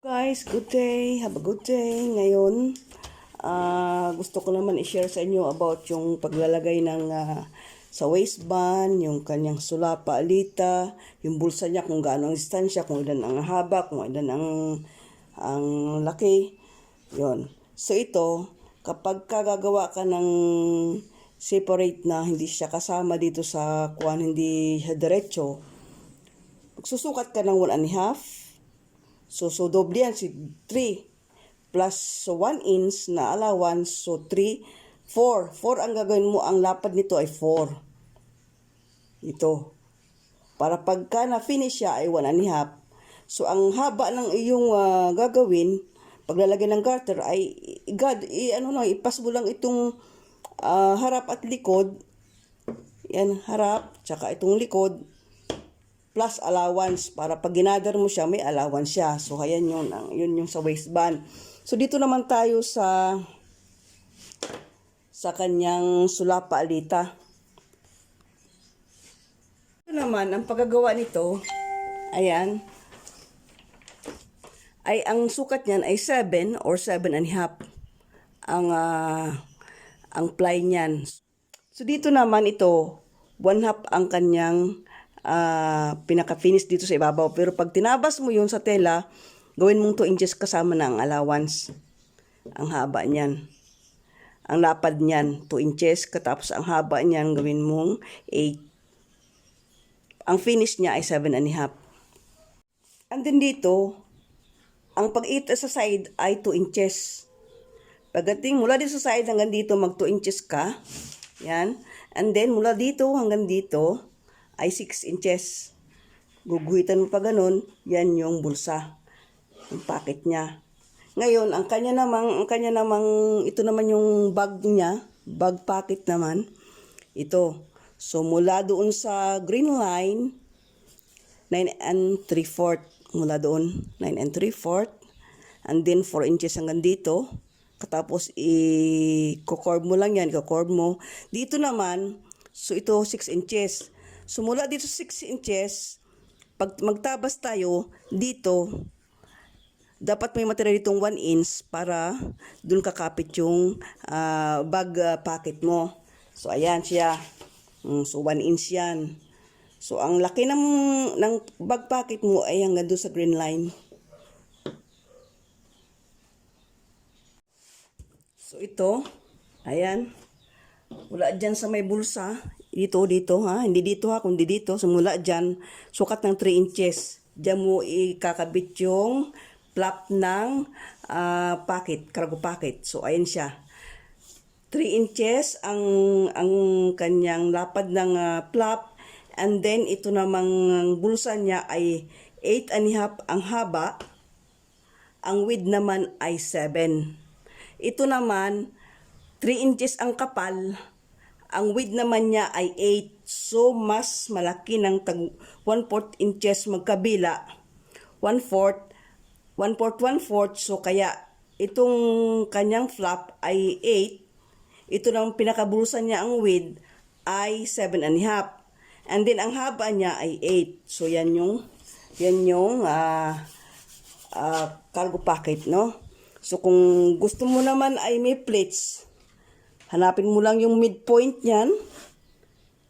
Guys, good day. Have a good day. Ngayon, gusto ko naman i-share sa inyo about yung paglalagay ng sa waistband, yung kanyang sulapa, alita, yung bulsa niya, kung gaano ang distansya, kung ilan ang haba, kung ilan ang laki. Yon. So ito, kapag kagagawa ka ng separate na hindi siya kasama dito sa kuwan, hindi siya diretso, magsusukat ka ng 1.5. So doble yan, si 3 plus 1 inch na allowance, so 3, 4. 4 ang gagawin mo, ang lapad nito ay 4. Ito. Para pagka na-finish siya ay 1.5. So ang haba ng iyong gagawin, paglalagay ng garter ay, ipas mo lang itong harap at likod. Yan, harap, tsaka itong likod. Plus allowance, para pag ginadar mo siya, may allowance siya. So, ayan yun yung sa waistband. So, dito naman tayo sa kanyang sulapa alita. Ito naman, ang paggagawa nito, ayan, ay ang sukat niyan ay 7 or 7.5 ang ply niyan. So, dito naman ito, 1/2 ang kanyang pinaka-finish dito sa ibabaw. Pero pag tinabas mo yun sa tela, gawin mong 2 inches kasama na ang allowance. Ang haba niyan. Ang lapad niyan, 2 inches. Katapos ang haba niyan, gawin mong 8. Ang finish niya ay 7.5. And then dito, ang pag-ita sa side ay 2 inches. Pagdating mula dito sa side hanggang dito, mag 2 inches ka. Yan. And then mula dito hanggang dito, ay 6 inches. Guguhitan mo pa ganun, yan yung bulsa. Yung pocket niya. Ngayon, ang kanya namang, ito naman yung bag niya, bag pocket naman. Ito. So, mula doon sa green line, 9 3/4. Mula doon, 9 3/4. And then, 4 inches hanggang dito. Katapos, i-curve mo lang yan, i-curve mo. Dito naman, so ito 6 inches. So, mula dito 6 inches, pag magtabas tayo, dito, dapat may material ditong 1 inch para dun kakapit yung bag pocket mo. So, ayan siya. So, 1 inch yan. So, ang laki ng bag pocket mo ay hanggang doon sa green line. So, ito, ayan. Wala dyan sa may bulsa. Dito ha. Hindi dito ha, kundi dito. Simula dyan, sukat ng 3 inches. Diyan mo ikakabit yung flap ng pocket, cargo pocket. So, ayan siya. 3 inches ang kanyang lapad ng flap. And then, ito namang bulsa niya ay 8.5 ang haba. Ang width naman ay 7. Ito naman, 3 inches ang kapal. Ang width naman niya ay 8. So, mas malaki ng 1/4 inches magkabila. 1/4. 1/4. So, kaya itong kanyang flap ay 8. Ito ng pinakabulsa niya, ang width ay 7.5. And then, ang haba niya ay 8. So, yan yung cargo pocket, no? So, kung gusto mo naman ay may plates, hanapin mo lang yung midpoint niyan.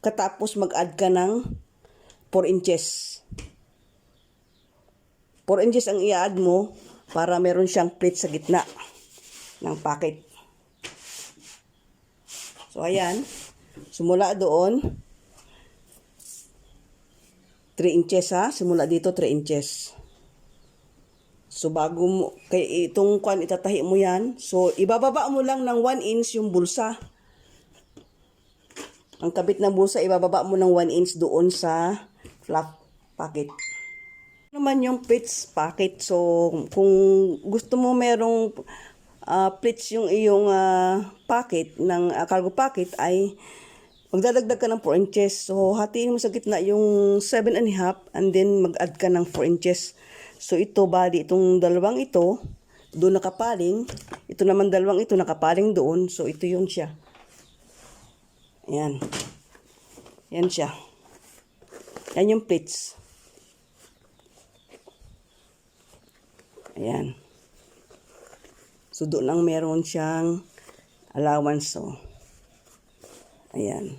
Katapos mag-add ka ng 4 inches. 4 inches ang i-add mo para meron siyang plate sa gitna ng pocket. So, ayan. Simula doon, 3 inches ha. Simula dito, 3 inches. So, bago mo, kay itong kwan, itatahi mo yan. So, ibababa mo lang ng 1 inch yung bulsa. Ang kabit ng bulsa, ibababa mo ng 1 inch doon sa flap pocket. Naman yung plates pocket. So, kung gusto mo merong plates yung iyong pocket, ng cargo pocket, ay magdadagdag ka ng 4 inches. So, hatiin mo sa gitna yung 7.5 and then mag-add ka ng 4 inches. So, ito, bali, itong dalawang ito, doon nakapaling. Ito naman dalawang ito, nakapaling doon. So, ito yun siya. Ayan. Yan siya. Yan yung plates. Ayan. So, doon lang meron siyang allowance. So, ayan.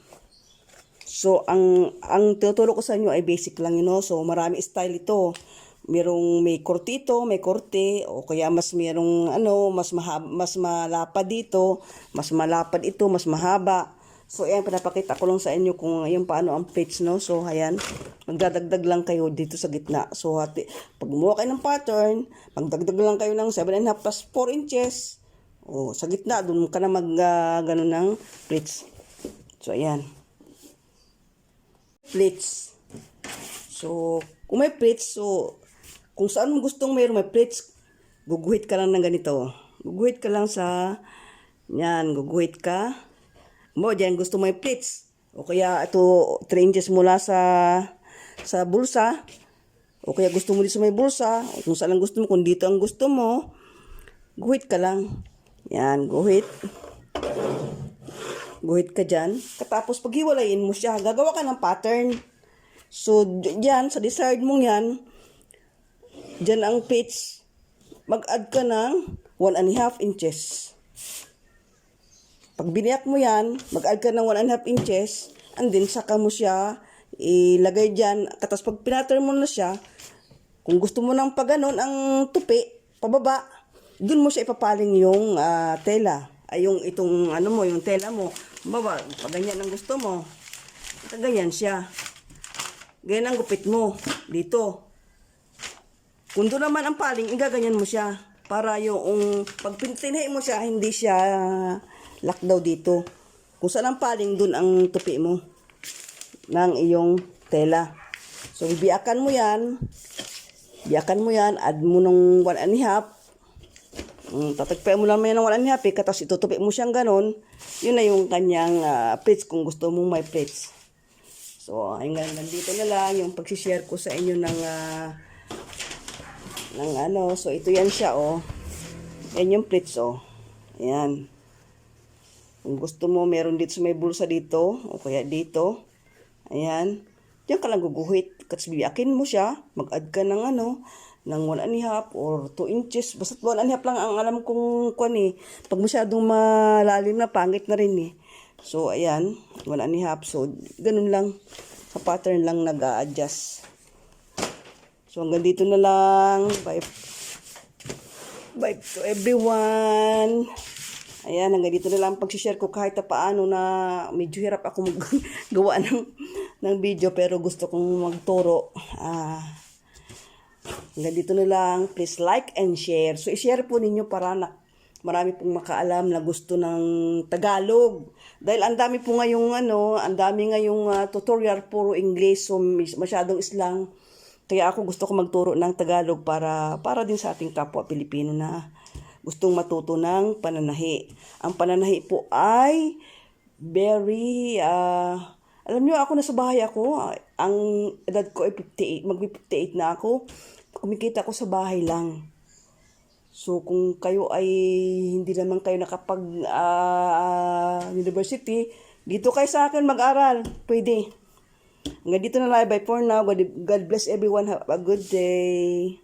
So, ang tuturo ko sa inyo ay basic lang, So, marami style ito. Merong may kortito, may korte, o kaya mas merong mas malapad dito, mas malapad ito, mas mahaba. So, ayan, pinapakita ko lang sa inyo kung yung paano ang plates, So, ayan, magdadagdag lang kayo dito sa gitna. So, pag gumawa kayo ng pattern, magdagdag lang kayo ng 7.5 plus 4 inches. O, sa gitna, doon ka na ganun ng plates. So, ayan. Plates. So, kung may plates, kung saan mo gustong mayroong may plates, guguhit ka lang ng ganito. Guguhit ka lang guguhit ka. Diyan gusto mo may plates. O kaya ito 3 inches mula sa bulsa. O kaya gusto mo dito sa may bulsa. O kung saan ang gusto mo, kung dito ang gusto mo, guhit ka lang. Yan, guhit. Guhit ka dyan. Tapos paghiwalayin mo siya, gagawa ka ng pattern. So, dyan, sa desired mong yan, dyan ang pitch, mag-add ka ng 1.5 inches. Pag biniyak mo yan, mag-add ka ng 1.5 inches, and then saka mo siya ilagay dyan. Tapos pag pinattern mo na siya, kung gusto mo ng paganon ang tupi, pababa, dun mo siya ipapaling yung tela. Ay yung yung tela mo. Baba, pag ganyan ang gusto mo. Ganyan siya. Ganyan ang gupit mo. Dito. Kung doon naman ang paling, igaganyan mo siya. Para yung, pag pintinay mo siya, hindi siya lakdaw dito. Kung saan ang paling, doon ang tupi mo. Ng iyong tela. So, bibiyakan mo yan. Biyakan mo yan. Add mo ng 1.5. Tatagpayan mo lang may ng 1.5. Tapos itutupi mo siyang ganon. Yun na yung kanyang plates kung gusto mong may plates. So, hanggang nandito na lang yung pag-share ko sa inyo ng So, ito yan siya, Yan yung plates, Ayan. Kung gusto mo, meron dito sa may bulsa dito, o kaya dito. Ayan. Diyan ka lang guguhit. Kasi biyakin mo siya, mag-add ka ng ng 1.5 or 2 inches. Basta 1.5 lang ang alam kong Pag masyadong malalim na, pangit na rin So, ayan. 1.5. So, ganun lang. Sa pattern lang nag-a-adjust. So, hanggang dito na lang. Bye. Bye to everyone. Ayan, hanggang dito na lang pag-share ko kahit paano na medyo hirap ako magawa ng video pero gusto kong magturo. Hanggang dito na lang. Please like and share. So, i-share po ninyo para marami pong makaalam na gusto ng Tagalog. Dahil ang dami po ngayong tutorial puro English. So, masyadong islang. Kaya ako gusto ko magturo ng Tagalog para din sa ating kapwa Pilipino na gustong matuto ng pananahi. Ang pananahi po ay very, alam nyo, ako nasa bahay ako. Ang edad ko ay 58, mag-58 na ako. Kumikita ko sa bahay lang. So, kung kayo ay hindi naman kayo nakapag university, dito kayo sa akin mag-aral. Pwede. Hanggang dito na lang. Bye for now. God bless everyone. Have a good day.